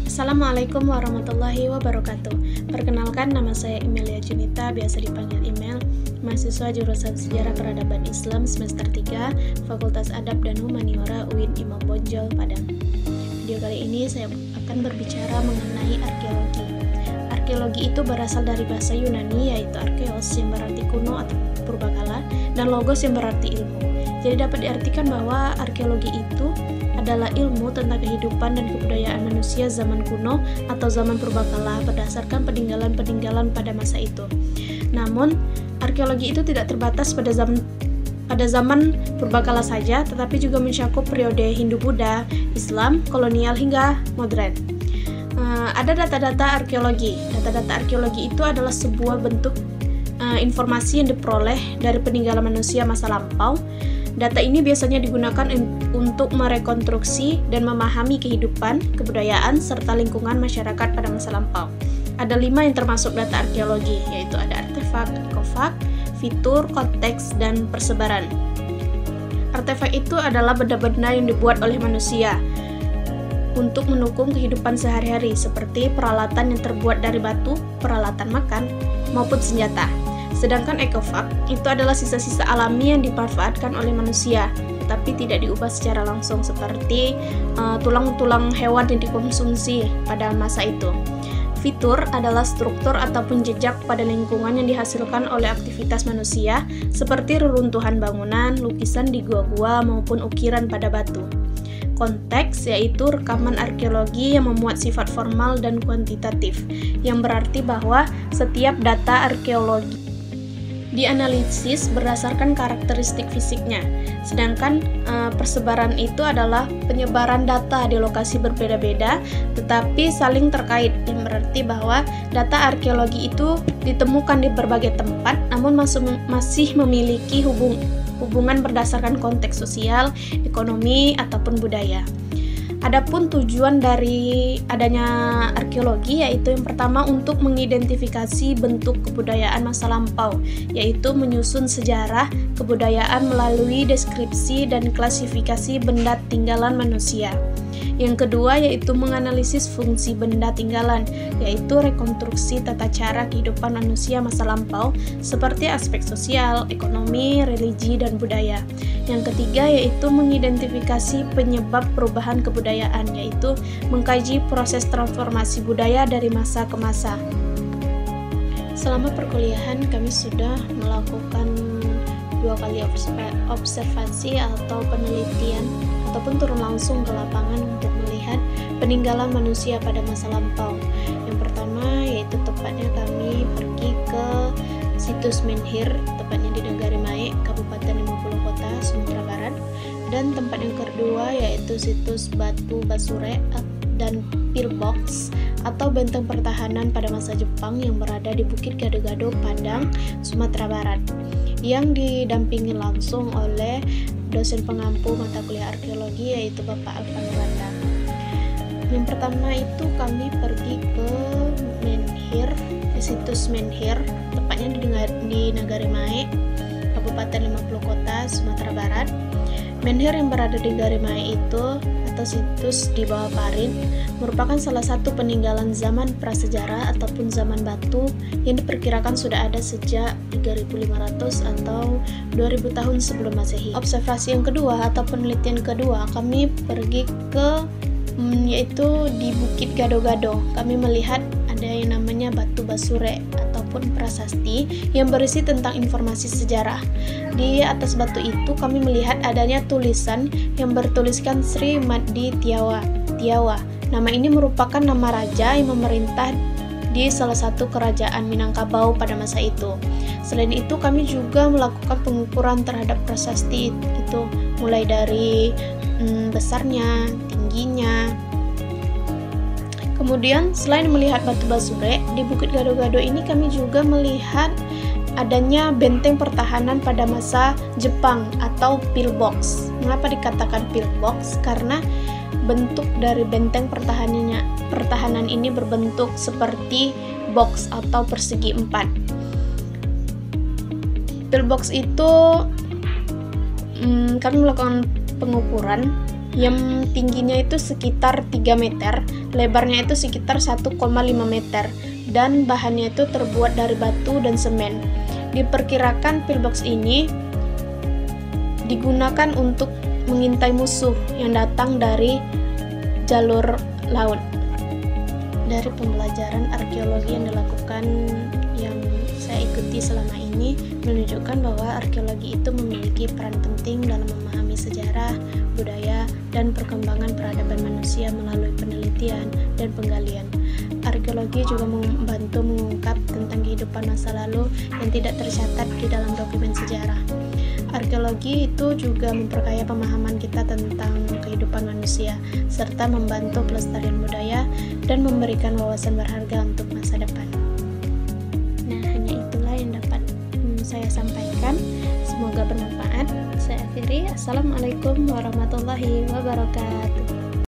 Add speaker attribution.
Speaker 1: Assalamualaikum warahmatullahi wabarakatuh. Perkenalkan, nama saya Emilia Junita, biasa dipanggil Email, mahasiswa jurusan Sejarah Peradaban Islam semester 3, Fakultas Adab dan Humaniora UIN Imam Bonjol, Padang. Video kali ini saya akan berbicara mengenai arkeologi. Arkeologi itu berasal dari bahasa Yunani, yaitu arkeos yang berarti kuno atau purbakala, dan logos yang berarti ilmu. Jadi dapat diartikan bahwa arkeologi itu adalah ilmu tentang kehidupan dan kebudayaan manusia zaman kuno atau zaman purbakala berdasarkan peninggalan-peninggalan pada masa itu. Namun, arkeologi itu tidak terbatas pada zaman purbakala saja, tetapi juga mencakup periode Hindu-Buddha, Islam, kolonial hingga modern. Ada data-data arkeologi. Data-data arkeologi itu adalah sebuah bentuk informasi yang diperoleh dari peninggalan manusia masa lampau. Data ini biasanya digunakan untuk merekonstruksi dan memahami kehidupan, kebudayaan, serta lingkungan masyarakat pada masa lampau. Ada 5 yang termasuk data arkeologi, yaitu ada artefak, ekofak, fitur, konteks, dan persebaran. Artefak itu adalah benda-benda yang dibuat oleh manusia untuk mendukung kehidupan sehari-hari, seperti peralatan yang terbuat dari batu, peralatan makan, maupun senjata. Sedangkan ekofak itu adalah sisa-sisa alami yang dimanfaatkan oleh manusia, tetapi tidak diubah secara langsung, seperti tulang-tulang hewan yang dikonsumsi pada masa itu. Fitur adalah struktur ataupun jejak pada lingkungan yang dihasilkan oleh aktivitas manusia, seperti reruntuhan bangunan, lukisan di gua-gua, maupun ukiran pada batu. Konteks yaitu rekaman arkeologi yang memuat sifat formal dan kuantitatif, yang berarti bahwa setiap data arkeologi dianalisis berdasarkan karakteristik fisiknya, sedangkan persebaran itu adalah penyebaran data di lokasi berbeda-beda tetapi saling terkait, yang berarti bahwa data arkeologi itu ditemukan di berbagai tempat namun masih memiliki hubungan berdasarkan konteks sosial, ekonomi, ataupun budaya. Adapun tujuan dari adanya arkeologi yaitu yang pertama untuk mengidentifikasi bentuk kebudayaan masa lampau, yaitu menyusun sejarah kebudayaan melalui deskripsi dan klasifikasi benda tinggalan manusia. Yang kedua yaitu menganalisis fungsi benda tinggalan, yaitu rekonstruksi tata cara kehidupan manusia masa lampau seperti aspek sosial, ekonomi, religi, dan budaya. Yang ketiga yaitu mengidentifikasi penyebab perubahan kebudayaan, yaitu mengkaji proses transformasi budaya dari masa ke masa. Selama perkuliahan kami sudah melakukan 2 kali observasi atau penelitian ataupun turun langsung ke lapangan untuk melihat peninggalan manusia pada masa lampau. Yang pertama yaitu tepatnya kami pergi ke situs Menhir, tepatnya di Negari Mae, Kabupaten 50 Kota, Sumatera Barat. Dan tempat yang kedua yaitu situs Batu Basure dan Pillbox atau benteng pertahanan pada masa Jepang yang berada di Bukit Gado-Gado, Padang, Sumatera Barat, yang didampingi langsung oleh dosen pengampu mata kuliah arkeologi yaitu Bapak Alvan Randa. Yang pertama itu kami pergi ke Menhir, situs Menhir, tepatnya di Negari Mae, Kabupaten 50 Kota, Sumatera Barat. Menhir yang berada di Negari Mae itu atau situs di bawah Parin merupakan salah satu peninggalan zaman prasejarah ataupun zaman batu yang diperkirakan sudah ada sejak 3500 atau 2000 tahun sebelum Masehi. Observasi yang kedua atau penelitian kedua kami pergi ke yaitu di Bukit Gado-Gado. Kami melihat ada yang namanya Batu Basure ataupun prasasti yang berisi tentang informasi sejarah. Di atas batu itu kami melihat adanya tulisan yang bertuliskan Sri Maddi Tiawa. Nama ini merupakan nama raja yang memerintah di salah satu kerajaan Minangkabau pada masa itu. Selain itu kami juga melakukan pengukuran terhadap prasasti itu, mulai dari besarnya, tingginya. Kemudian selain melihat Batu Basure, di Bukit Gado-Gado ini kami juga melihat adanya benteng pertahanan pada masa Jepang atau pillbox. Mengapa dikatakan pillbox? Karena bentuk dari benteng pertahanan ini berbentuk seperti box atau persegi 4. Pillbox itu kami melakukan pengukuran yang tingginya itu sekitar 3 meter, lebarnya itu sekitar 1,5 meter, dan bahannya itu terbuat dari batu dan semen. Diperkirakan pillbox ini digunakan untuk mengintai musuh yang datang dari jalur laut. Dari pembelajaran arkeologi yang dilakukan yang saya ikuti selama ini menunjukkan bahwa arkeologi itu memiliki peran penting dalam memahami sejarah, budaya, dan perkembangan peradaban manusia melalui penelitian dan penggalian. Arkeologi juga membantu mengungkap tentang kehidupan masa lalu yang tidak tercatat di dalam dokumen sejarah. Arkeologi itu juga memperkaya pemahaman kita tentang kehidupan manusia, serta membantu pelestarian budaya dan memberikan wawasan berharga untuk masa depan. Nah, hanya itulah yang dapat saya sampaikan. Semoga bermanfaat. Saya akhiri. Assalamualaikum warahmatullahi wabarakatuh.